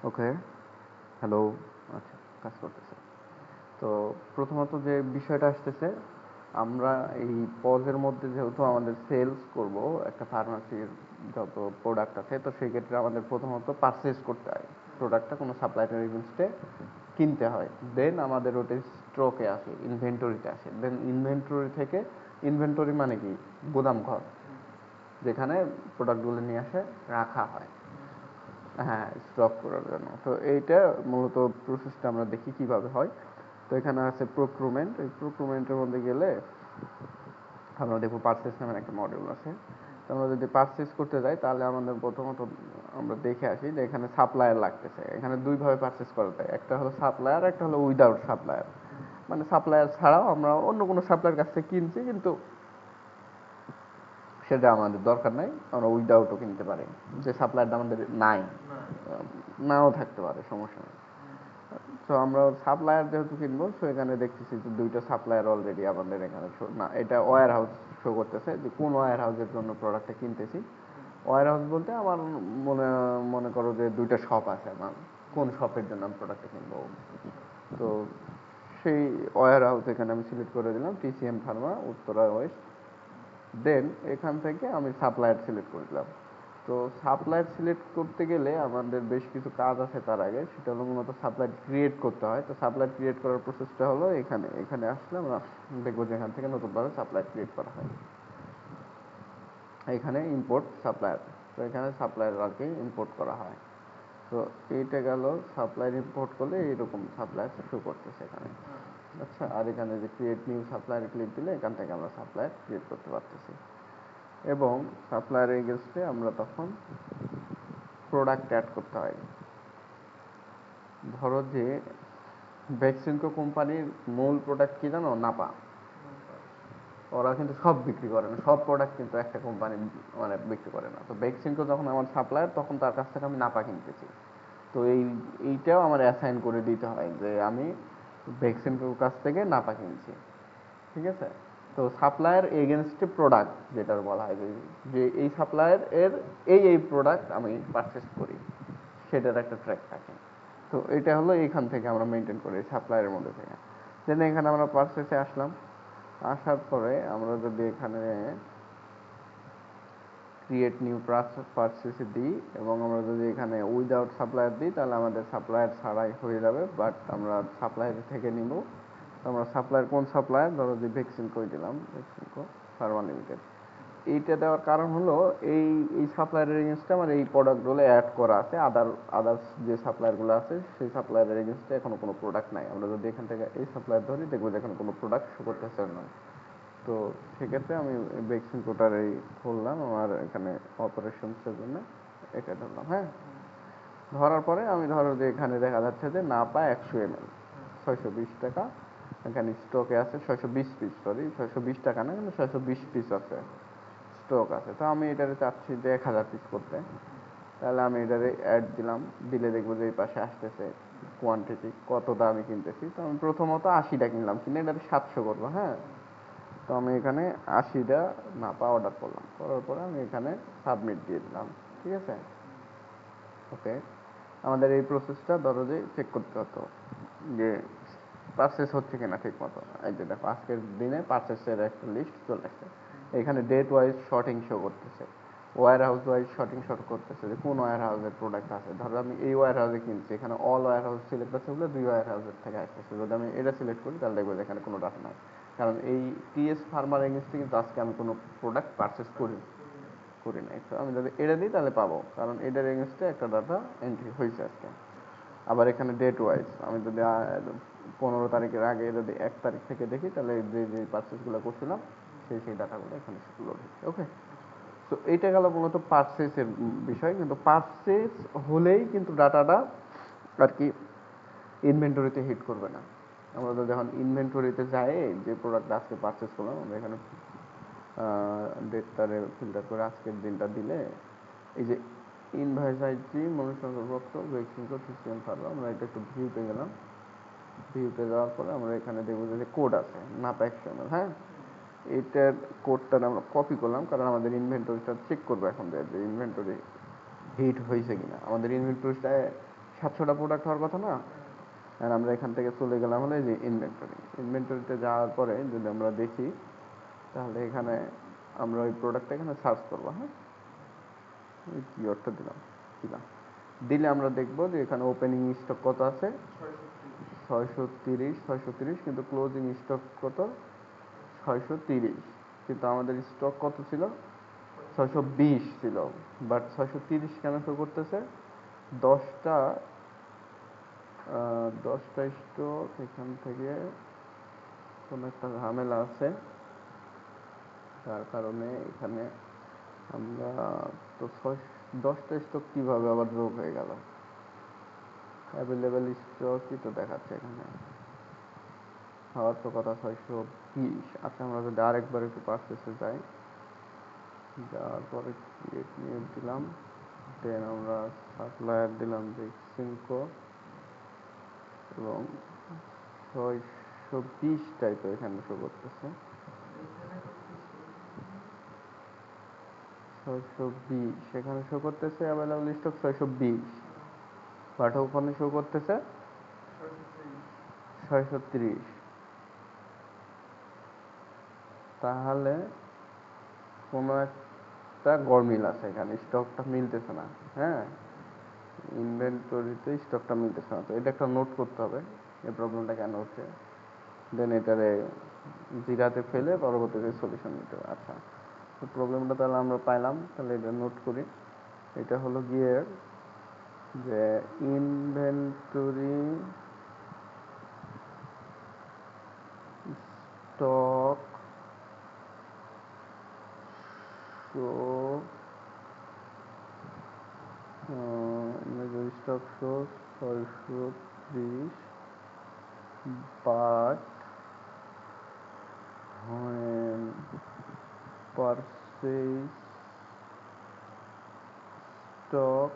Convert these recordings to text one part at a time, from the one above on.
ওকে, hello. আচ্ছা, কাজ করতেছে। তো প্রথমত যে বিষয়টা আসতেছে, আমরা এই পজের মধ্যে যেহেতু আমাদের সেলস করব একটা ফার্মাসির যত প্রোডাক্ট আছে, তো সেই ক্ষেত্রে আমাদের প্রথমত পারচেজ করতে হয় প্রোডাক্টটা, কোনো সাপ্লায়ার এগেনস্টে কিনতে হয়। দেন আমাদের ওটা স্টকে আসে, ইনভেন্টরিতে আসে। দেন ইনভেন্টরি থেকে, ইনভেন্টরি মানে কি, গোদাম ঘর, যেখানে প্রোডাক্টগুলো নিয়ে আসে রাখা হয়, হ্যাঁ, স্টক করার জন্য। তো এইটা মূলত প্রসেসটা আমরা দেখি কিভাবে হয়। তো এখানে আছে প্রক্রুমেন্ট। এই প্রক্রুমেন্টের মধ্যে গেলে আমরা দেখবো পারচেস নামের একটা মডিউল আছে। তো আমরা যদি পারচেস করতে যাই তাহলে আমাদের প্রথমত আমরা দেখে আসি যে এখানে সাপ্লায়ার লাগতেছে। এখানে দুইভাবে পারচেস করা যায়, একটা হলো সাপ্লায়ার, একটা হলো উইদাউট সাপ্লায়ার। মানে সাপ্লায়ার ছাড়াও আমরা অন্য কোনো সাপ্লায়ার কাছ থেকে কিনছি, কিন্তু সেটা আমাদের দরকার নাই, আমরা উইদাউটও কিনতে পারি। যে সাপ্লায়ারটা আমাদের নাই, নাও থাকতে পারে, সমস্যা নেই। তো আমরা সাপ্লায়ার যেহেতু কিনবো, সো এখানে দেখতেছি যে দুইটা সাপ্লায়ার অলরেডি আমাদের এখানে না, এটা ওয়্যার হাউস শো করতেছে যে কোন ওয়্যার হাউসের জন্য প্রোডাক্টটা কিনতেছি। ওয়্যার হাউস বলতে আমার মনে মনে করো যে দুইটা শপ আছে আমার, কোন শপের জন্য আমি প্রোডাক্টটা কিনবো। তো সেই ওয়্যার হাউস এখানে আমি সিলেক্ট করে দিলাম, টিসিএম ফার্মা, উত্তরা ওয়েস্ট। দেন এখান থেকে আমি সাপ্লায়ার সিলেক্ট করে দিলাম। তো সাপ্লায়ার সিলেক্ট করতে গেলে আমাদের বেশ কিছু কাজ আছে তার আগে, সেটা হলো মূলত সাপ্লায়ার ক্রিয়েট করতে হয়। তো সাপ্লায়ার ক্রিয়েট করার প্রসেসটা হলো এখানে এখানে আসলে আমরা দেখবো যে এখান থেকে নতুনভাবে সাপ্লায়ার ক্রিয়েট করা হয়। এখানে ইম্পোর্ট সাপ্লায়ার, তো এখানে সাপ্লায়ার আর কি ইম্পোর্ট করা হয়। তো এইটা গেল সাপ্লায়ার ইম্পোর্ট করলে এইরকম সাপ্লায়ার শো করতেছে এখানে। আচ্ছা, আর এখানে যে ক্রিয়েট নিউ সাপ্লায়ার ক্লিক দিলে এখান থেকে আমরা সাপ্লায়ার ক্রিয়েট করতে পারতেছি, এবং সাপ্লায়ার এগেনস্টে আমরা তখন প্রোডাক্ট অ্যাড করতে হয়। ধরো যে ভ্যাকসিনকো কোম্পানির মূল প্রোডাক্ট কি জানো, নাপা। ওরা কিন্তু সব বিক্রি করে না, সব প্রোডাক্ট কিন্তু একটা কোম্পানি মানে বিক্রি করে না। তো ভ্যাকসিনকো যখন আমার সাপ্লায়ার, তখন তার কাছ থেকে আমি নাপা কিনতেছি। তো এইটাও আমার অ্যাসাইন করে দিতে হয় যে আমি ভ্যাকসিনকোর কাছ থেকে নাপা কিনছি, ঠিক আছে। তো সাপ্লায়ার এগেনস্টে প্রোডাক্ট যেটা বলা হয় যে এই সাপ্লায়ার এর এই প্রোডাক্ট আমি পারচেস করি, সেটার একটা ট্র্যাক থাকে। তো এটা হলো এইখান থেকে আমরা মেনটেন করি সাপ্লায়ারের মধ্যে থেকে। দেন এখানে আমরা পারচেসে আসলাম। আসার পরে আমরা যদি এখানে ক্রিয়েট নিউ পারচেসে দিই, এবং আমরা যদি এখানে উইদাউট সাপ্লায়ার দিই, তাহলে আমাদের সাপ্লায়ার ছাড়াই হয়ে যাবে, বাট আমরা সাপ্লায়ার থেকে নিব। তো আমরা সাপ্লায়ার, কোন সাপ্লায়ার, ধরো যে ভ্যাকসিনকো দিলাম, ভ্যাকসিনকো ফার্মা লিমিটেড। এইটা দেওয়ার কারণ হলো এই এই সাপ্লায়ারের এগেনস্টে আমার এই প্রোডাক্টগুলো অ্যাড করা আছে, আদার্স যে সাপ্লায়ারগুলো আছে সেই সাপ্লায়ারের এগেনস্টে এখনো কোনো প্রোডাক্ট নাই। আমরা যদি এখান থেকে এই সাপ্লায়ার ধরি, দেখবো যে এখানে কোনো প্রোডাক্ট শো করতেছে না। তো সেক্ষেত্রে আমি ভ্যাকসিনকোটার এই খুললাম আমার এখানে অপারেশনসের জন্য, এটা ধরলাম, হ্যাঁ। ধরার পরে আমি ধরো যে এখানে দেখা যাচ্ছে যে নাপা 100 ml 620 টাকা, এখানে স্টকে আছে 620 পিস, সরি 620 টাকা না, কিন্তু 620 পিস আছে, স্টক আছে। তো আমি এটারে চাচ্ছি যে 1000 পিস করতে। তাহলে আমি এটারে অ্যাড দিলাম, দিলে দেখবো যে এই পাশে আসতেছে কোয়ান্টিটি কতটা আমি কিনতেছি। তো আমি প্রথমত 80টা কিনলাম, কিনে এটারে 700 করবো, হ্যাঁ। তো আমি এখানে 80টা নাপা অর্ডার করলাম, করার পরে আমি এখানে সাবমিট দিয়ে দিলাম, ঠিক আছে। ওকে, আমাদের এই প্রসেসটা ধরো যে চেক করতে হতো যে পারচেস হচ্ছে কিনা ঠিক মতো। এই যে দেখো আজকের দিনে পারচেসের একটা লিস্ট চলে আসছে, এখানে ডেট ওয়াইজ শর্টিং শো করতেছে, warehouse wise sorting show করতেছে যে কোন ওয়্যার হাউসের প্রোডাক্ট আছে। ধরো আমি এই ওয়্যার হাউসে কিনছি, এখানে অল ওয়্যার হাউস সিলেক্ট আছে বলে 2 ওয়্যার হাউসের থেকে আসতেছে। যদি আমি এটা সিলেক্ট করি তাহলে দেখবো যে এখানে কোনো ডাটা নাই, কারণ এই টিএস ফার্মার এগেন্সটে কিন্তু আজকে আমি কোনো প্রোডাক্ট পারচেস করি নাই। তো আমি যদি এটা দিই তাহলে পাবো, কারণ এটার এগেন্সটে একটা ডাটা এন্ট্রি হয়েছে আজকে। আবার এখানে ডেট ওয়াইজ আমি যদি 15 তারিখের আগে যদি 1 তারিখ থেকে দেখি, তাহলে যে যে পারচেসগুলো করছিলাম সেই ডাটাগুলো এখানে লোড হচ্ছে। ওকে, তো এইটা গেল মূলত পারচেসের বিষয়। কিন্তু পারচেস হলেই কিন্তু ডাটাটা আর কি ইনভেন্টরিতে হিট করবে না। আমরা তো যখন ইনভেন্টরিতে যাই, যে প্রোডাক্ট আজকে পারচেস করলাম, আমরা এখানে ডেটটারে ফিল্টার করে আজকের দিনটা দিলে, এই যে ইনভয়েস আইডি মনুষ্যপত্র ভ্যাকসিনকো টিসিএম ফার্মা, আমরা এটা একটু ভিউতে গেলাম। ভিউতে যাওয়ার পরে আমরা এখানে দেখবো যে কোড আছে নাপা 100 ml, হ্যাঁ। এইটার কোডটা আমরা কপি করলাম, কারণ আমাদের ইনভেন্টরিটা চেক করবো এখন যে ইনভেন্টরি হিট হয়েছে কিনা। আমাদের ইনভেন্টরিটায় 700টা প্রোডাক্ট হওয়ার কথা না। আর আমরা এখান থেকে চলে গেলাম হলো এই যে ইনভেন্টরিতে যাওয়ার পরে যদি আমরা দেখি, তাহলে এখানে আমরা ওই প্রোডাক্টটা এখানে সার্চ করবো। হ্যাঁ, এই কিওয়ার্ডটা দিলাম দিলে আমরা দেখবো যে এখানে ওপেনিং স্টক কত আছে, 630, কিন্তু ক্লোজিং স্টক কত, 630। কিন্তু আমাদের স্টক কত ছিল, 620 ছিল। বাট 630 কেন শো করতেছে, 10টা 10টা স্টক এখান থেকে কোনো একটা ঝামেলা আছে, তার কারণে এখানে আমরা তো 10টা স্টক কিভাবে আবার যোগ হয়ে গেল, অ্যাভেলেবেল স্টকই তো দেখাচ্ছে এখানে, হওয়ার তো কথা 620। আচ্ছা, আমরা যদি আরেকবার একটু পারচেসে যাই, যাওয়ার পরে ক্রিয়েট নিয়ে দিলাম, দেন আমরা সাপ্লায়ার দিলাম যে সিমকো, এবং 620টাই তো এখানে শো করতেছে, 620 সেখানে শো করতেছে অ্যাভেলেবল স্টক 620, বাট ওখানে শো করতেছে 630। তাহলে কোনো একটা গরমিল আছে এখানে, স্টকটা মিলতেছে না। হ্যাঁ, ইনভেন্টরিতে স্টকটা মিলতেছে না, তো এটা একটা নোট করতে হবে এই প্রবলেমটা কেন হচ্ছে, দেন এটারে জিরাতে ফেলে পরবর্তীতে সলিউশন নিতে হবে। আচ্ছা, তো প্রবলেমটা তাহলে আমরা পাইলাম, তাহলে এটা নোট করি। এটা হলো গিয়ে যে inventory stock show, inventory stock show 630, but when purchase stock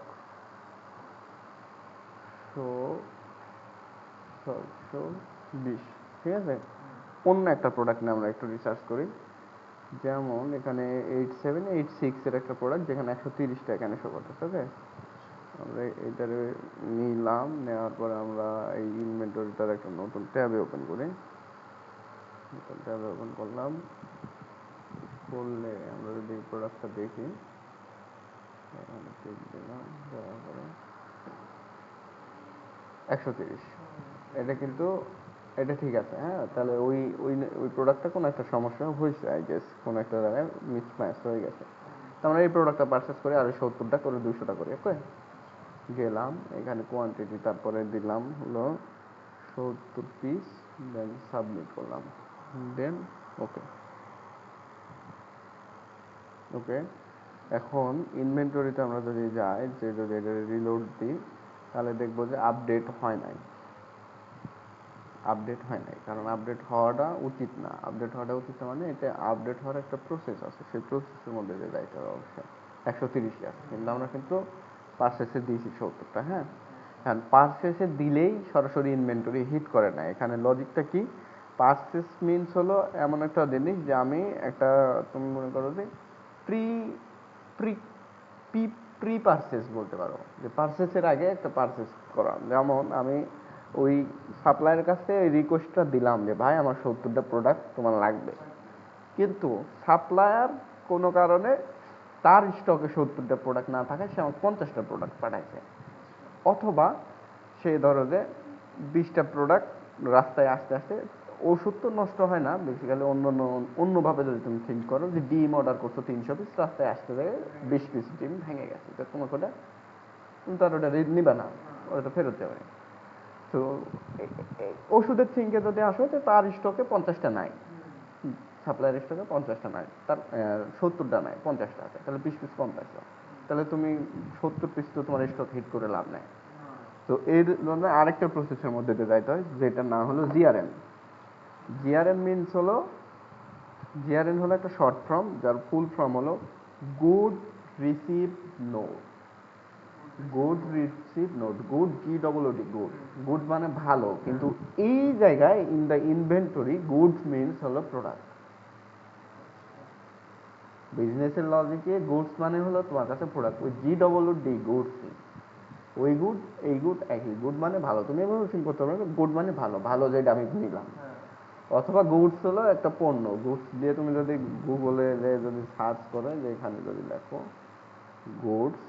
show 620। ঠিক আছে, অন্য একটা প্রোডাক্ট নিয়ে আমরা একটু রিসার্চ করি। যেমন এখানে 8786 এর একটা প্রোডাক্ট যেখানে 130টা এখানে শো করতেছে। ওকে, আমরা এটারে নিলাম, নেওয়ার পরে আমরা এই ইনভেন্টরিটার একটা নতুন ট্যাবে ওপেন করি, নতুন ট্যাবে ওপেন করলাম, করলে আমরা যদি এই প্রোডাক্টটা দেখি, এখানে ক্লিক দিলাম, দেওয়ার পরে 130, এটা কিন্তু এটা ঠিক আছে। হ্যাঁ, তাহলে ওই ওই ওই প্রোডাক্টটা কোনো একটা সমস্যা হয়েছে, আই গেস কোনো একটা জায়গায় মিসম্যাচ হয়ে গেছে। তো আমরা এই প্রোডাক্টটা পারচেস করি আর 70টা করে 200টা করে। ওকে, গেলাম এখানে কোয়ান্টিটি, তারপরে দিলাম হলো 70 পিস, দেন সাবমিট করলাম, দেন ওকে। ওকে, এখন ইনভেন্টরিতে আমরা যদি যাই, যে যদি এটা রিলোড দিই, তাহলে দেখবো যে আপডেট হয় নাই, কারণ আপডেট হওয়াটা উচিত না। আপডেট হওয়াটা উচিত না মানে এটা আপডেট হওয়ার একটা প্রসেস আছে, সেই প্রসেসের মধ্যে দিয়ে যাইতে হবে অবশ্যই। 130 আছে, কিন্তু আমরা কিন্তু পারচেসে দিয়েছি 70টা। হ্যাঁ, হ্যাঁ, পারচেসে দিলেই সরাসরি ইনভেন্টরি হিট করে না। এখানে লজিকটা কি, পারচেস মিনস হলো এমন একটা জিনিস যে আমি একটা, তুমি মনে করো যে pre pre pre pre purchase বলতে পারো, যে পারচেসের আগে একটা পারচেস করা। যেমন আমি ওই সাপ্লায়ারের কাছে ওই রিকোয়েস্টটা দিলাম যে ভাই আমার 70টা প্রোডাক্ট তোমার লাগবে, কিন্তু সাপ্লায়ার কোনো কারণে তার স্টকে 70টা প্রোডাক্ট না থাকায় সে আমার 50টা প্রোডাক্ট পাঠাইছে, অথবা সে ধরো যে 20টা প্রোডাক্ট রাস্তায় আসতে আসতে, ওষুধ তো নষ্ট হয় না বেসিক্যালি, অন্যভাবে যদি তুমি থিঙ্ক করো, যে ডিম অর্ডার করছো 300 পিস, রাস্তায় আসতে যায় 20 পিস ডিম ভেঙে গেছে, তো তোমাকে ওটা, তুমি তো আর ওটা নিবা না, ওটা ফেরত যাবে। তো ওষুধের থিঙ্কে যদি আসো, যে তার স্টকে 50টা নাই, সাপ্লায়ার স্টকে 50টা নাই, তার 70টা নাই, 50টা আছে, তাহলে 20 পিস কম পাইছো। তাহলে তুমি 70 পিস তো তোমার স্টক হিট করে লাভ নাই। তো এর জন্য আরেকটা প্রসেসের মধ্যে দিয়ে যাইতে হয়, যেটা না হলো জিআরএন। জিআরএন মিনস হলো, জিআরএন হলো একটা শর্ট ফর্ম, যার ফুল ফর্ম হলো good receive note. Good receive note, good GOOD, good. Good মানে ভালো, কিন্তু এই জায়গায় in the inventory good means হলো প্রোডাক্ট। বিজনেসের লজিকে গুডস মানে হলো তোমার কাছে প্রোডাক্ট, ওই GOOD, গুডস। ওই গুড এই গুড একই, গুড মানে ভালো, তুমি এভাবে ফিল করতে পারো গুড মানে ভালো, ভালো যেটা আমি নিলাম। অথবা গুডস হলো একটা পণ্য, গুডস দিয়ে তুমি যদি গুগলে যদি সার্চ করে যে এখানে যদি লেখো গুডস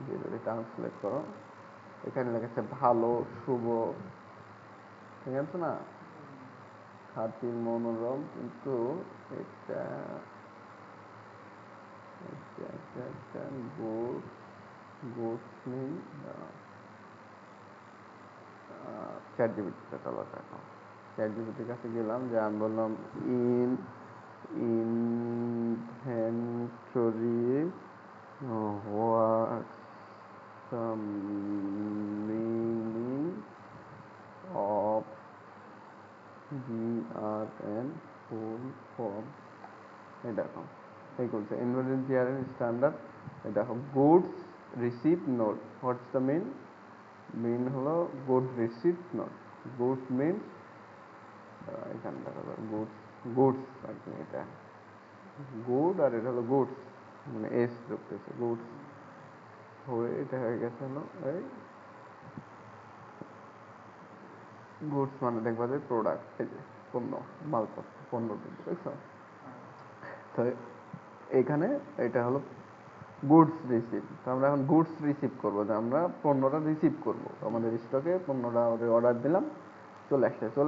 দিয়ে যদি ট্রান্সলেট করো, এখানে লেখেছে ভালো, শুভ, ঠিক আছে না, খাঁটি, মনোরম, কিন্তু এটা গুড, গুডস মিন চ্যাট জিপিটিতে, চলো দেখো চ্যাট জিপিটির কাছে গেলাম, যে আমি বললাম in inventory what's the meaning of GRN full form, এই দেখো এই করছে ইনভেন্টরি জিআরএন স্ট্যান্ডার্ড, এই দেখো goods receive note, what's the mean হলো good receive note, good mean এখানে দেখা যাবে গুডস, গুডস আর কি, এটা গুড আর এটা হলো গুডস, মানে এস ঢুকতেছে, গুডস হয়ে এটা হয়ে গেছে হলো এই গুডস, মানে দেখবা যে প্রোডাক্ট, এই যে পণ্য, মালপত্র, পণ্য, দেখছো তো এখানে এটা হলো গুডস রিসিভ, তো আমরা এখন গুডস রিসিভ করবো, যে আমরা পণ্যটা রিসিভ করবো, আমাদের স্টকে পণ্যটা অর্ডার দিলাম, চলে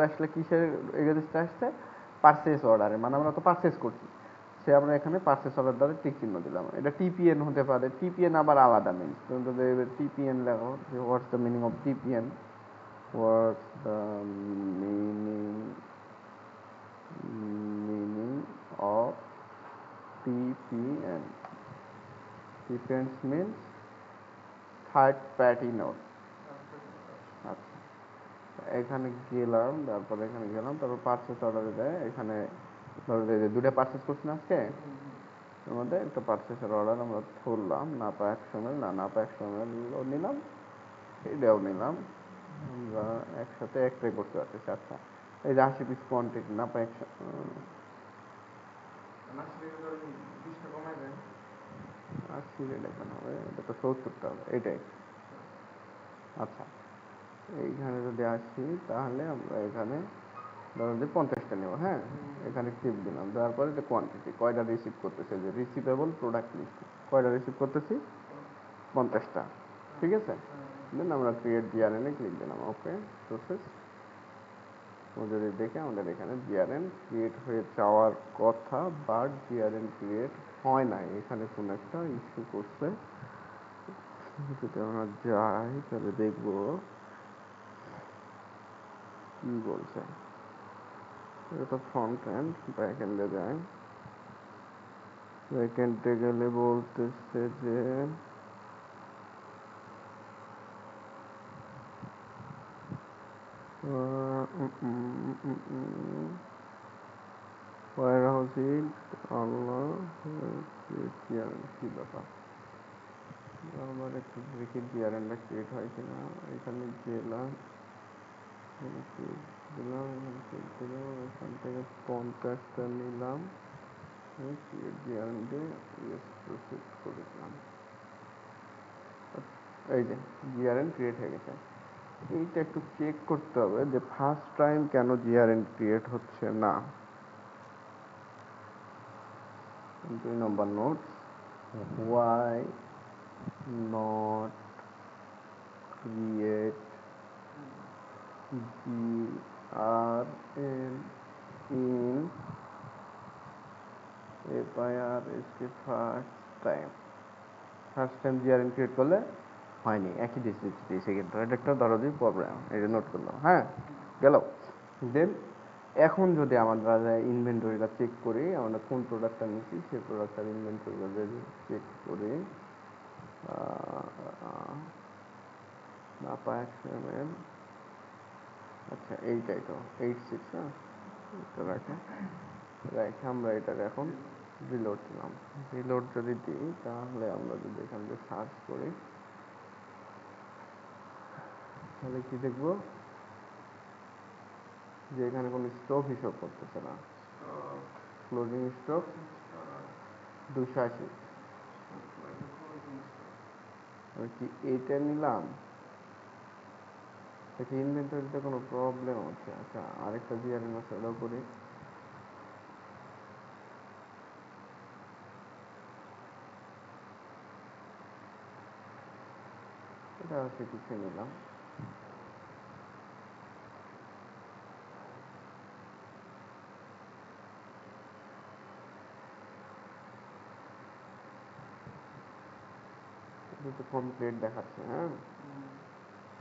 আসলে কিসের এগেইনস্টে আসছে, পারচেস অর্ডারে, মানে আমরা তো পারচেস করছি, সে আমরা এখানে পারচেস অর্ডার দ্বারা টিক চিহ্ন দিলাম, এটা টিপিএন হতে পারে, টিপিএন আবার আলাদা মিনস, তুমি যদি টিপিএন লেখো যে হোয়াটস the meaning of TPN, what's the meaning meaning of TPN, TPN means third party note. আচ্ছা, এখানে গেলাম, তারপর পারচেস অর্ডারে দেয়, এখানে ধরো যে দুটো পারচেস করছি না আজকে, এর মধ্যে একটা পারচেসের অর্ডার আমরা ধরলাম, নাপা 100 ml, নাপা 100 ml নিলাম, এটাও নিলাম, আমরা একসাথে একটাই করতে পারতেছি। আচ্ছা, এই যে 80 পিস কোয়ান্টিটি নাপা 100, 80 রেট এখানে হবে, এটা তো 70টা হবে, এটাই। আচ্ছা, এইখানে যদি আসি তাহলে আমরা এখানে ধরো যে 50টা নেব, হ্যাঁ, এখানে টিপ দিলাম, দেওয়ার পরে যে কোয়ান্টিটি কয়টা রিসিভ করতেছে, যে রিসিভেবল প্রোডাক্ট লিস্ট কয়টা রিসিভ করতেছি, 50টা, ঠিক আছে। দেন আমরা ক্রিয়েট জিআরএন ক্লিক দিলাম, ওকে প্রসেস, ও যদি দেখে আমাদের এখানে জিআরএন ক্রিয়েট হয়ে যাওয়ার কথা, বাট জিআরএন ক্রিয়েট হয় নাই, এখানে কোনো একটা ইস্যু করছে। যদি আমরা যাই তাহলে দেখবো কি বলছে, এটা তো ফ্রন্ট এন্ড, ব্যাক এন্ডে যায়, ব্যাক এন্ডে গেলে বলতেছে যে ওয়ার হাউসিং আল্লাহ কি ব্যাপার, আমার একটু দেখি জিআরএনটা ক্রিয়েট হয় কিনা, এখানে গেলাম, দিলাম, এখান থেকে 50টা নিলাম, ক্রিয়েট জিআরএন দিয়ে ইয়েস প্রসিড করে দিলাম, এই যে জিআরএন ক্রিয়েট হয়ে গেছে। এইটা একটু চেক করতে হবে যে ফার্স্ট টাইম কেন জিআরএন ক্রিয়েট হচ্ছে না। 2 number note, why not create GRN in F I R S T first time GRN create করলে হয়নি, একই দিয়েছে কিন্তু এটা একটা দরজই প্রবলেম, এটা নোট করলাম, হ্যাঁ গেল। দেন এখন যদি আমরা ইনভেন্টরিটা চেক করি, আমরা কোন প্রোডাক্টটা নিচ্ছি সেই প্রোডাক্টটার ইনভেন্টরিটা যদি চেক করি, নাপা 100 ml, আচ্ছা এইটাই তো 86, হ্যাঁ এটা রাখে আমরা এটাকে এখন রিলোড দিলাম, রিলোড যদি দিই তাহলে আমরা যদি এখান থেকে সার্চ করি তাহলে কি দেখবো, যে এখানে কোনো স্টক হিসাব করতেছে না, ক্লোজিং স্টক 280, আমি কি এইটা নিলাম? দেখি ইনভেন্টরিতে কোনো প্রবলেম হচ্ছে। আচ্ছা, আরেকটা জিআরএন আছে, ওটাও করি। এটা হচ্ছে কিছু নিলাম। এটা তো কমপ্লিট দেখাচ্ছে, হ্যাঁ।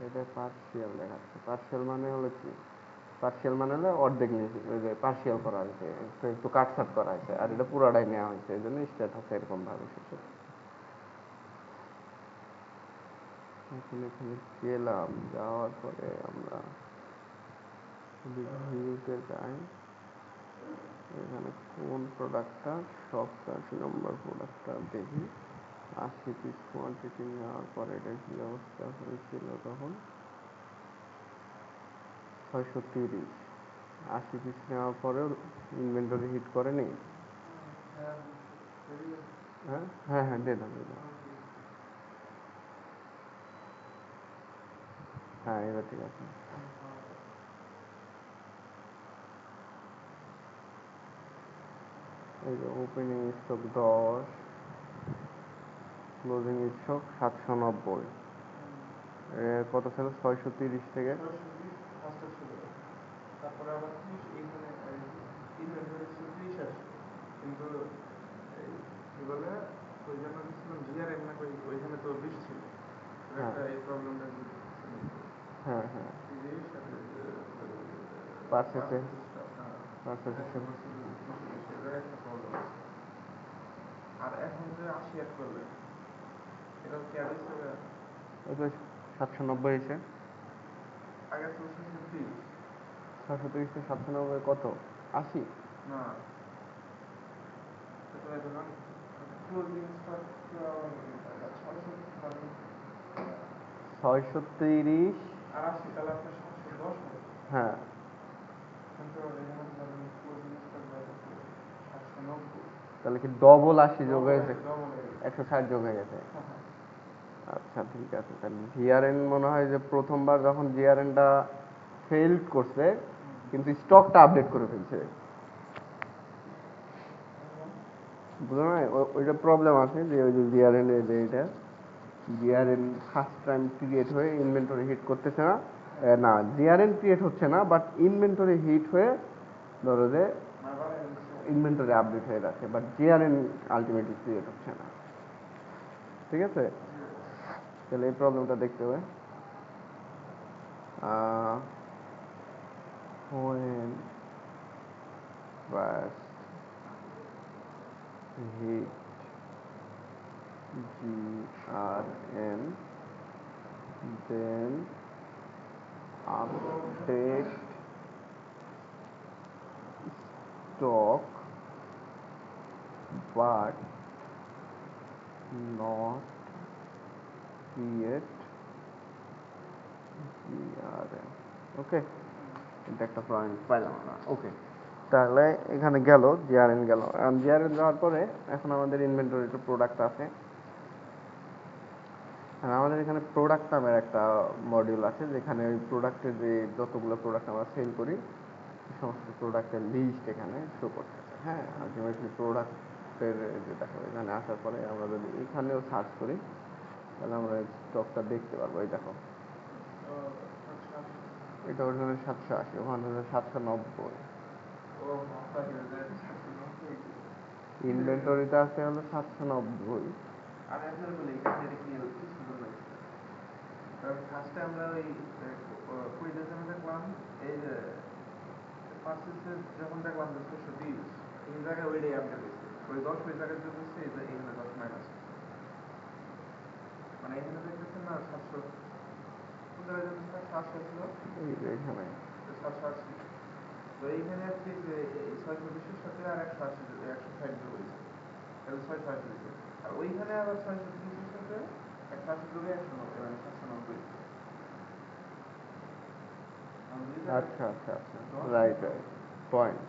এটা পার্শিয়াল দেখাচ্ছে। পার্শিয়াল মানে হলো কি? পার্শিয়াল মানে হলো অর্ধেক নিয়েছি, ওই যে পার্শিয়াল করা হয়েছে, একটু একটু কাটছাট করা হয়েছে, আর এটা পুরাটাই নেওয়া হয়েছে, এই জন্য স্টেট হচ্ছে এরকম ভাবে শেষে। এখন এখানে গেলাম, যাওয়ার পরে আমরা ভিউতে যাই। এখানে কোন প্রোডাক্টটা, 87 নম্বর প্রোডাক্টটা দেখি। 80 পিস কোয়ান্টিটি নেওয়ার পরে এটা কি অবস্থা হয়েছিল তখন? 630। 80 পিস নেওয়ার পরেও ইনভেন্টরি হিট করেনি। হ্যাঁ হ্যাঁ হ্যাঁ, দিলাম দিলাম। হ্যাঁ, এবার ঠিক আছে। এই যে ওপেনিং স্টক 10, ক্লোজিং স্টক 790। কত ছিল? 630 থেকে তারপরে আবার 30 এইখানে ইনভেন্টরি ছিল 30 আসছে, কিন্তু কি বলে ওই জন্য দিচ্ছিলাম জিআরএন না, ওইখানে তো 20 ছিল। একটা এই প্রবলেমটা হ্যাঁ হ্যাঁ, 30 সাথে পার্সেসে একটা প্রবলেম আছে। আর এখন যে 80 অ্যাড করলেন, এটা কি অ্যাড হয়েছে? ওই তো 790 এসে আগে ছিল 630। 630 থেকে 790 কত? 80? না, এটা ধরুন ক্লোজিং স্টক 630 আর 80, তাহলে আপনার 710 হবে। হ্যাঁ, কিন্তু এখানে ধরেন ক্লোজিং স্টক 790, তাহলে কি ডবল 80 যোগ হয়েছে? ডবল হয়ে গেছে। 160 যোগ হয়ে গেছে। আচ্ছা ঠিক আছে, তাহলে জিআরএন মনে হয় যে প্রথমবার যখন জিআরএনটা ফেল করছে, কিন্তু স্টকটা আপডেট করে ফেলছে, বুঝলো না? ওইটা প্রবলেম আছে যে ওই যে জিআরএন এর যে এটা জিআরএন ফার্স্ট টাইম ক্রিয়েট হয়ে ইনভেন্টরি হিট করতেছে না। না, জিআরএন ক্রিয়েট হচ্ছে না, বাট ইনভেন্টরি হিট হয়ে ধরো যে ইনভেন্টরি আপডেট হয়ে যাচ্ছে, বাট জিআরএন আলটিমেটলি ক্রিয়েট হচ্ছে না। ঠিক আছে, তাহলে এই প্রবলেমটা দেখতে হবে। when first hit GRN, then update stock but not create GRN. ওকে, এটা একটা পয়েন্ট পাইলাম আমরা। ওকে, তাহলে এখানে গেল জিআরএন গেল। জিআরএন যাওয়ার পরে এখন আমাদের ইনভেন্টরিতে প্রোডাক্ট আছে। আর আমাদের এখানে প্রোডাক্ট নামের একটা মডিউল আছে, যেখানে ওই প্রোডাক্টের যে যতগুলো প্রোডাক্ট আমরা সেল করি সমস্ত প্রোডাক্টের লিস্ট এখানে শো করতেছে। হ্যাঁ, আলটিমেটলি প্রোডাক্টের যে দেখো এখানে আসার পরে আমরা যদি এখানেও সার্চ করি তাহলে আমরা স্টকটা দেখতে পারবো। এই দেখো, এটা ওখানে 780, ওখানে 790। ইনভেন্টরিতে আছে হলো 790। আমি আসলে বলি এখানে এটা কি কিছু জন্য হয়েছে। কারণ ফার্স্টে আমরা ওই কুইজের দেখলাম, এই যে পার্সেসে যখন দেখলাম যে 630, এই জায়গায় ওইটাই আপডেট হয়েছে, ওই 10 ওই জায়গায় যোগ হচ্ছে, এখানে 10 মাইনাস হচ্ছে। মানে এখানে দেখতেছেন না 700 কোন জায়গায় যেন 780 ছিল, এই যে এখানে 780। তো এইখানে আসছে যে 620-এর সাথে আর 180 160 যোগ হয়েছে, তাহলে 680 হয়েছে। আর ওইখানে আবার 630-এর সাথে 180 যোগে 190, মানে 790। আচ্ছা আচ্ছা আচ্ছা, রাইট রাইট, পয়েন্ট।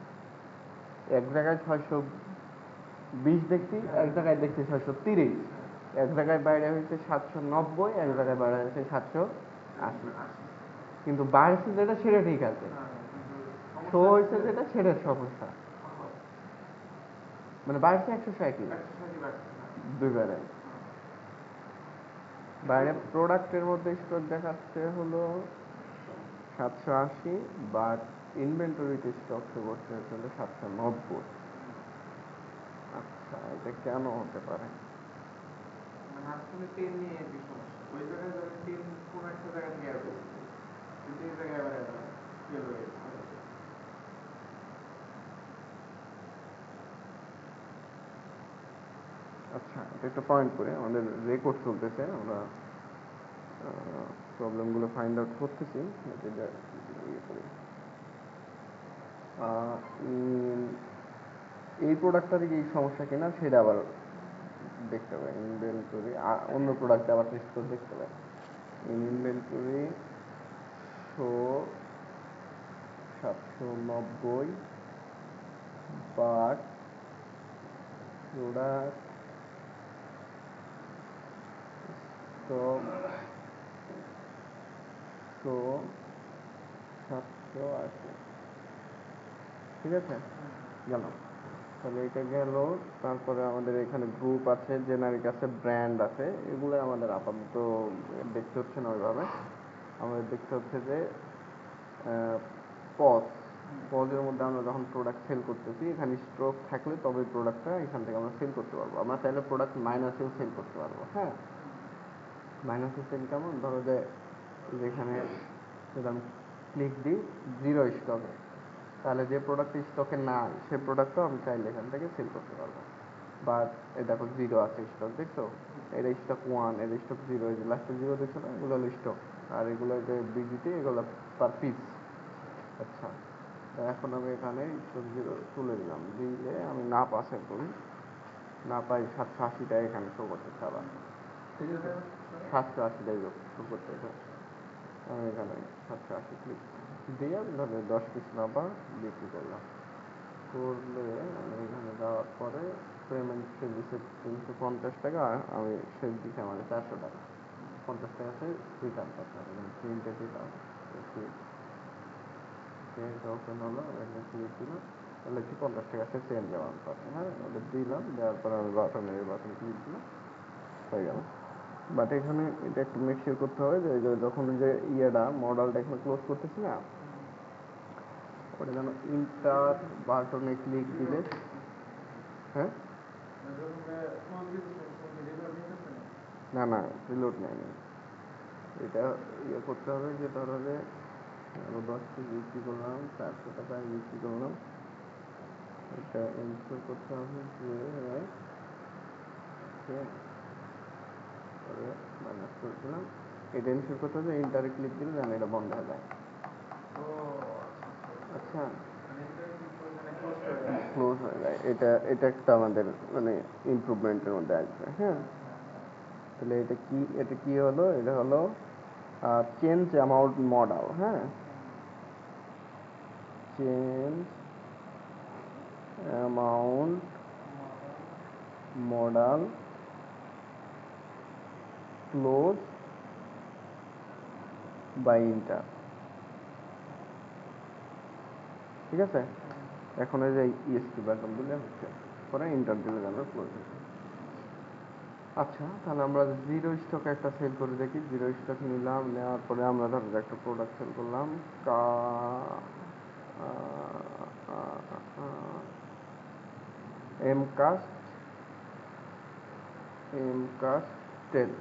এক জায়গায় 620 দেখছি, এক জায়গায় দেখছি 630। এক জায়গায় বাইরে হয়েছে 790, এক জায়গায় বাইরে হয়েছে 780, কিন্তু বাড়ছে যেটা সেটা ঠিক আছে, শো হয়েছে যেটা সেটার সমস্যা, মানে বাড়ছে 160 দুইবারে। বাইরে প্রোডাক্টের মধ্যে স্টক দেখাচ্ছে হলো 780, বাট ইনভেন্টরিতে স্টক শো করতে হলো 790। আচ্ছা, এটা কেন হতে পারে? মাঝখানে টেন নিয়ে একটু সমস্যা, ওই জায়গায় ধরেন টেন কোন একটা জায়গা থেকে অ্যাড হয়েছে, কিন্তু এই জায়গায় আবার ফেল হয়ে গেছে। আচ্ছা, এটা একটা পয়েন্ট করে আমাদের রেকর্ড চলতেছে, আমরা প্রবলেমগুলো ফাইন্ড আউট করতেছি। এটা ইয়ে করি। এই প্রোডাক্টটার কি সমস্যা কিনা সেটা আবার দেখতে হবে। ইনভেন্টরি অন্য প্রোডাক্টে আবার টেস্ট করে দেখতে হবে। Inventory show 790, but product stock show 780। ঠিক আছে, গেল। তাহলে এটা গেল। তারপরে আমাদের এখানে গ্রুপ আছে, জেনারিক আছে, ব্র্যান্ড আছে, এগুলো আমাদের আপাতত দেখতে হচ্ছে না ওইভাবে। আমাদের দেখতে হচ্ছে যে পজ পজের মধ্যে আমরা যখন প্রোডাক্ট সেল করতেছি, এখানে স্টক থাকলে তবে প্রোডাক্টটা এখান থেকে আমরা সেল করতে পারবো। আমরা চাইলে প্রোডাক্ট মাইনাসেও সেল করতে পারবো। হ্যাঁ, মাইনাসে সেল কেমন? ধরো যে যেখানে যদি আমি ক্লিক দিই জিরো স্টকে, তাহলে যে প্রোডাক্ট স্টকে নাই সে প্রোডাক্টও আমি চাইলে এখান থেকে সেল করতে পারবো। বাট এই দেখো জিরো আছে স্টক, দেখছো? এটা স্টক 1, এটা স্টক 0, এই যে লাস্টে 0 দেখছো না, এগুলো হলো স্টক। আর এগুলো যে বিজিটি, এগুলো পার পিস। আচ্ছা, এখন আমি এখানে স্টক 0 তুলে দিলাম, দিলে আমি না পাসে করি, না পাই 780টায় এখানে শো করতেছে আবার। ঠিক আছে, 780টাই শো করতেছে। আমি এখানে 780 ক্লিক দিয়ে ধরে 10 পিস নাম্বার বিক্রি করলাম। করলে আমি এখানে যাওয়ার পরে পেমেন্ট সে দিচ্ছে 350 টাকা, আমি সে দিচ্ছে আমাদের 400 টাকা। 50 টাকা সে রিটার্ন করতে হবে, এখানে প্রিন্টে দিলাম, ওপেন হলো, এখানে ক্লিক দিলাম, তাহলে কি 50 টাকা সে সেন্ড অ্যামাউন্ট পাবে। হ্যাঁ, ওটা দিলাম, দেওয়ার পর আমি বাটন ক্লিক দিলাম, হয়ে গেল। বাট এখানে এটা একটু মেক শিওর করতে হবে যে যখন যে মডেলটা এখানে ক্লোজ করতেছি না, ওটা যেন ইন্টার বাটনে ক্লিক দিলে, হ্যাঁ, না না, রিলোড নেয়নি। এটা করতে হবে যে ধরো যে আরো 10 পিস বিক্রি করলাম, 400 টাকায় বিক্রি করলাম, এটা এনশিওর করতে হবে যে মাইনাস করে দিলাম। এটা এনশিওর করতে হবে, ইন্টারে ক্লিক দিলে যেন এটা বন্ধ হয়ে যায়। আচ্ছা, ক্লোজ হয়ে যায়, এটা একটা আমাদের মানে ইমপ্রুভমেন্টের মধ্যে আসবে। হ্যাঁ, তাহলে এটা কি হলো? এটা হলো চেঞ্জ অ্যামাউন্ট মডেল। হ্যাঁ, change amount model close by inter. ঠিক আছে, এখন এই যে ইএসটি বাটন দিলে হচ্ছে, পরে ইন্টার দিলে আমরা ক্লোজ হয়ে যাবে। আচ্ছা, তাহলে আমরা জিরো স্টকে একটা সেল করে দেখি। জিরো স্টক নিলাম, নেওয়ার পরে আমরা ধরো একটা প্রোডাক্ট সেল করলাম, এমকাস্ট এমকাস্ট টেল।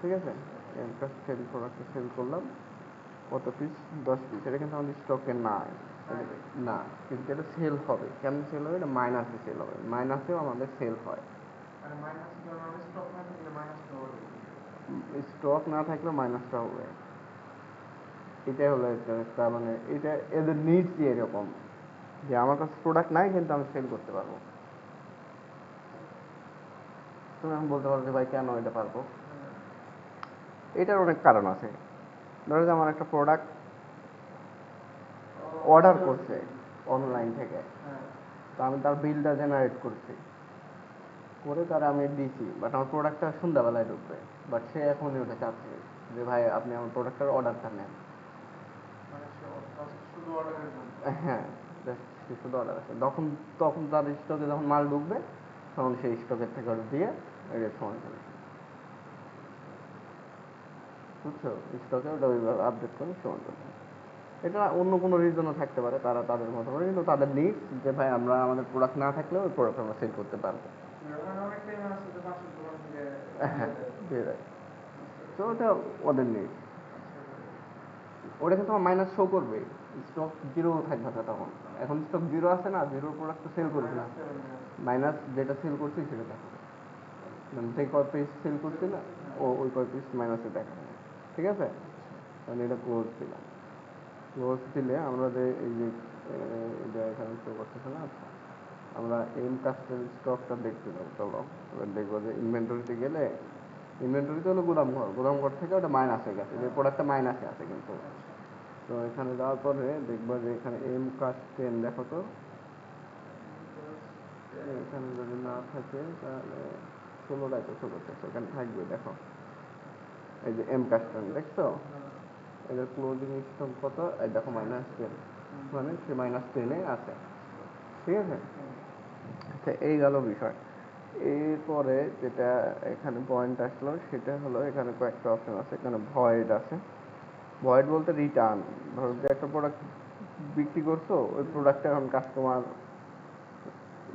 ঠিক আছে, এমকাস্ট টেল প্রোডাক্টটা সেল করলাম, কত পিস? 10 পিস। এটা কিন্তু আমাদের স্টকে নাই না, কিন্তু এটা সেল হবে। কেমন সেল হবে? এটা মাইনাসে সেল হবে, মাইনাসেও আমাদের সেল হয়। স্টক না থাকলে মাইনাসটা হবে। এটাই হলো একটা মানে এটা এদের নিডসই এরকম যে আমার কাছে প্রোডাক্ট নাই কিন্তু আমি সেল করতে পারবো। তুমি আমি বলতে পারো যে ভাই কেন এটা পারবো? এটার অনেক কারণ আছে। ধরো যে আমার একটা প্রোডাক্ট অর্ডার করছে অনলাইন থেকে, তো আমি তার বিলটা জেনারেট করছি, করে তারা আমি দিছি, বাট আমার প্রোডাক্টটা সন্ধ্যাবেলায় ঢুকবে, বাট সে এখনই ওটা চাচ্ছে যে ভাই আপনি আমার প্রোডাক্টের অর্ডারটা নেন। মানে সে first শুধু অর্ডারের জন্য। হ্যাঁ, just সে শুধু অর্ডার আছে, তখন তখন তার স্টকে যখন মাল ঢুকবে তখন সেই স্টকের থেকে অর্ডার দিয়ে এর সময় করে, বুঝছো? স্টকে ওটা ওইভাবে আপডেট করে সময় করে। এটা অন্য কোনো রিজনও থাকতে পারে, তারা তাদের মতো করে, কিন্তু তাদের নিড যে ভাই আমরা আমাদের প্রোডাক্ট না থাকলেও ওই প্রোডাক্ট আমরা সেল করতে পারবো। মানে অনেক টাইম আছে যে পাশের দোকান থেকে হ্যাঁ, দিয়ে দেয়। দিয়ে দেয়। বুঝতে তো পারছি। ওটা ওদের নিড। আচ্ছা ভাই। ওটা কিন্তু আমার মাইনাস শো করবে, স্টক জিরো থাকবে না তখন। এখন স্টক জিরো আছে না, জিরোর প্রোডাক্ট তো সেল করছি না, -7 এ আছে। মাইনাস যেটা সেল করছি সেটা দেখাবে, মানে যে কয় পিস সেল করছি না ওই কয় পিস মাইনাসে দেখাবে। ঠিক আছে, আচ্ছা। তাহলে এটা ক্লোজ দিলাম। ক্লোজ দিলে আমরা যে এই যে এটা এখানে শো করতেছে না, আচ্ছা আমরা এম কাস্টের স্টকটা দেখতে যাবো, চলো এবার দেখবো যে ইনভেন্টরিতে গেলে, ইনভেন্টরিতে হলো গুদামঘর, গুদামঘর থেকে ওটা মাইনাসে গেছে, যে প্রোডাক্টটা মাইনাসে আছে কিন্তু। আচ্ছা। তো এখানে যাওয়ার পরে দেখবো যে এখানে এম কাস্ট 10 দেখো তো, এখানে যদি না থাকে তাহলে 16টাই তো শো করতেছে, এখানে থাকবে দেখো, এই যে এম কাস্ট 10 দেখছো, এদের ক্লোজিং স্টক কত, এই দেখো -10, মানে সে -10-এ আছে। ঠিক আছে, আচ্ছা এই গেল বিষয়। এরপরে যেটা এখানে পয়েন্ট আসলো সেটা হলো এখানে কয়েকটা অপশন আছে, এখানে ভয়েড আছে। ভয়েড বলতে রিটার্ন, ধরো যে একটা প্রোডাক্ট বিক্রি করছো, ওই প্রোডাক্টটা এখন কাস্টমার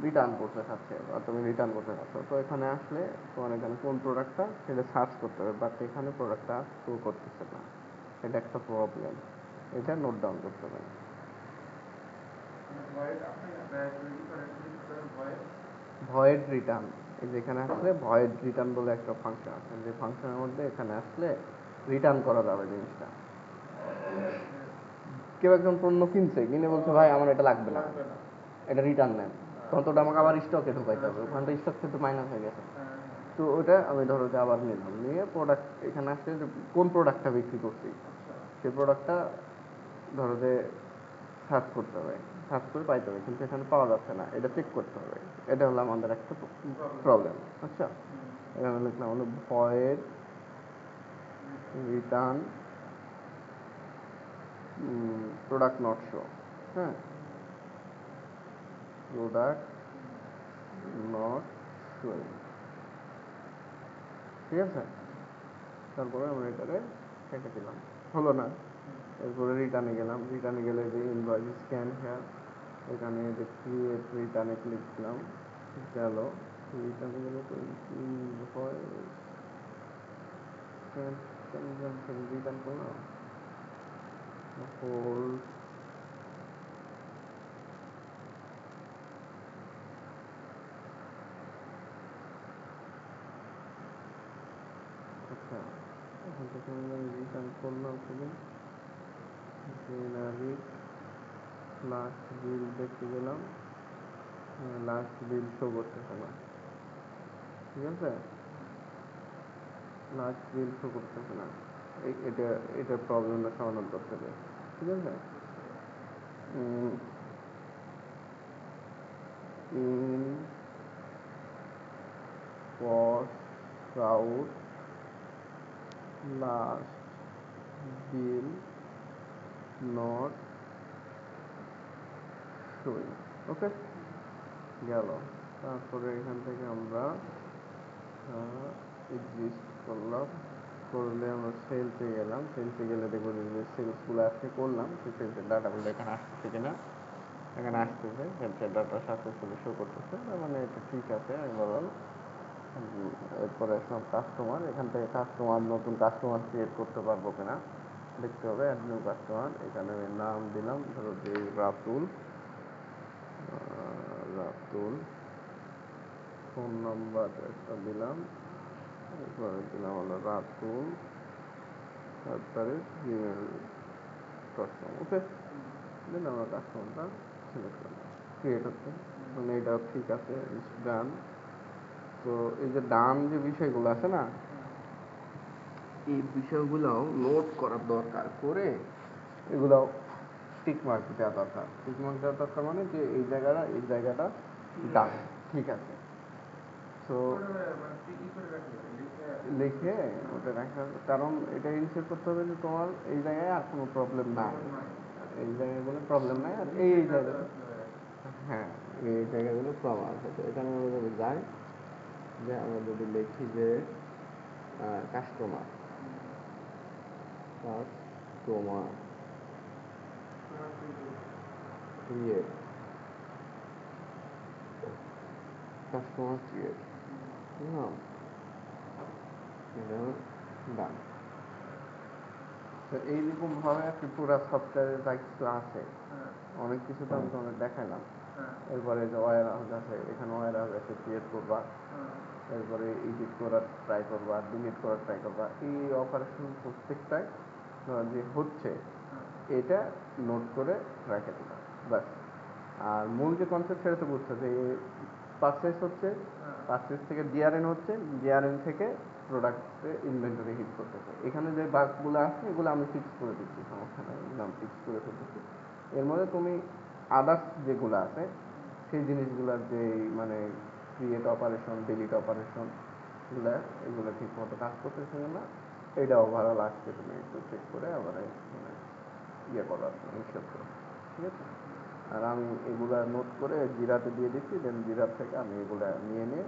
রিটার্ন করতে চাচ্ছে বা তুমি রিটার্ন করতে চাচ্ছ, তো এখানে আসলে তোমার এখানে কোন প্রোডাক্টটা সেটা সার্চ করতে হবে, বাট এখানে প্রোডাক্টটা শো করতেছে না, এটা একটা প্রবলেম, এটা নোট ডাউন করতে হবে। মানে ভয়েড আপনি দয়া করে কি করেন, রিপিট করেন ভয়েড। ভয়েড রিটার্ন, এই যেখানে আসলে ভয়েড রিটার্ন বলে একটা ফাংশন আছে, যে ফাংশনের মধ্যে এখানে আসলে রিটার্ন করা যাবে জিনিসটা। কেউ একজন পণ্য কিনছে, কিনে বলছে ভাই আমার এটা লাগবে না, লাগবে না। এটা রিটার্ন নেন, তখন তো ওটা আমাকে আবার স্টকে ঢোকাইতে হবে, ওখানে তো স্টক কিন্তু মাইনাস হয়ে গেছে। হ্যাঁ, হ্যাঁ। তো ওটা আমি ধরো যে আবার নিলাম, নিয়ে প্রোডাক্ট এখানে আসলে যে কোন প্রোডাক্টটা বিক্রি করছি আচ্ছা। সেই প্রোডাক্টটা ধরো যে সার্চ করতে হবে, সার্চ করে পাইতে হবে, কিন্তু এখানে পাওয়া যাচ্ছে না, এটা চেক করতে হবে। এটা হলো আমাদের একটা প্রবলেম। আচ্ছা, হুম। এখানে লিখলাম হলো void return product not show. হ্যাঁ, প্রোডাক্ট নট শোয়িং। ঠিক আছে, তারপরে আমরা এটারে কেটে দিলাম, হলো না। এরপরে রিটার্নে গেলাম, রিটার্নে গেলে যে ইনভয়েস স্ক্যান হেয়ার, এখানে যে ক্রিয়েট রিটার্নে ক্লিক দিলাম, গেল। রিটার্নে গেলে তো ইনভয়েস স্ক্যান রিটার্ন করলাম, হোল্ড, আচ্ছা এখান থেকে আমি রিটার্ন করলাম শুধু জেনারিক লাস্ট বিল দেখতে গেলাম, লাস্ট বিল শো করতেছে না। ঠিক আছে, লাস্ট বিল শো করতেছে না, এটা এটার প্রবলেমটা সমাধান করতে হবে। ঠিক আছে, in cost out last bill not showing. Okay, গেল। তারপরে এখান থেকে আমরা এক্সিস্ট করলাম, করলে আমরা সেলসে গেলাম, সেলসে গেলে দেখবো যে সেলসগুলো আজকে করলাম সেই সেলসের ডাটাগুলো এখানে আসতেছে কিনা, এখানে আসতেছে, সেলসের ডাটা সাকসেসফুলি শো করতেছে, তার মানে এটা ঠিক আছে ওভারঅল। এরপরে আসলাম কাস্টমার, এখান থেকে কাস্টমার, নতুন কাস্টমার ক্রিয়েট করতে পারবো কিনা দেখতে হবে। অ্যাড নিউ কাস্টমার, এখানে আমি নাম দিলাম ধরো যে রাতুল, রাতুল, ফোন নাম্বার একটা দিলাম, এরপরে দিলাম হলো রাতুল @gmail.com। ওকে, দেন আমরা কাস্টমারটা সিলেক্ট করলাম, ক্রিয়েট হচ্ছে, মানে এটা ঠিক আছে, ডান। তো এই যে ডান যে বিষয়গুলো আছে না, এই বিষয়গুলো নোট করার দরকার, করে এগুলো টিক মার্ক দেওয়া দরকার। টিক মার্ক দেওয়া দরকার মানে যে এই জায়গাটা ডান, ঠিক আছে। সো মানে কি করে রাখলে লিখে লিখে ওটা রাখা, কারণ এটা ইনশিওর করতে হবে যে তোমার এই জায়গায় আর কোনো প্রবলেম নাই, নয় এই জায়গাগুলো প্রবলেম নাই, আর এই জায়গায়, হ্যাঁ এই জায়গাগুলো প্রবলেম আছে। তো এখানে আমরা যদি যাই, যে আমরা যদি লিখি যে customer customer create, customer create, নাম এটা ডান। তো এইরকম ভাবে আর কি পুরো সফটওয়্যারে যা কিছু আছে, অনেক কিছু তো আমি তোমাদের দেখাইলাম। এরপরে যে ওয়্যার হাউস আছে, এখানে ওয়্যার হাউস আছে ক্রিয়েট করবা, এরপরে এডিট করার ট্রাই করবা, ডিলিট করার ট্রাই করবা, এই অপারেশন প্রত্যেকটাই যে হচ্ছে এটা নোট করে রেখে দিবা, ব্যাস। আর মূল যে কনসেপ্ট সেটা তো বুঝছো যে পারচেস হচ্ছে, পারচেস থেকে ডিআরএন হচ্ছে, ডিআরএন থেকে প্রোডাক্টে ইনভেন্টরি হিট করতেছে। এখানে যে বাগগুলো আছে এগুলো আমি ফিক্স করে দিচ্ছি, সমস্যা নেই, এগুলো আমি ফিক্স করে ফেলতেছি। এর মধ্যে তুমি আদার্স যেগুলো আছে সেই জিনিসগুলোর যে মানে ক্রিয়েট অপারেশন, ডিলিট অপারেশন এগুলো, এগুলো ঠিক মতো কাজ করতেছে কিনা এটা ওভারঅল আজকে তুমি একটু চেক করে আবার মানে ইয়ে করো আর কি, ইনশিওর করো, ঠিক আছে। আর আমি এগুলা নোট করে জিরাতে দিয়ে দিচ্ছি, দেন জিরার থেকে আমি এগুলা নিয়ে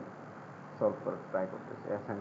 সলভ করার ট্রাই করতেছি, অ্যাসাইন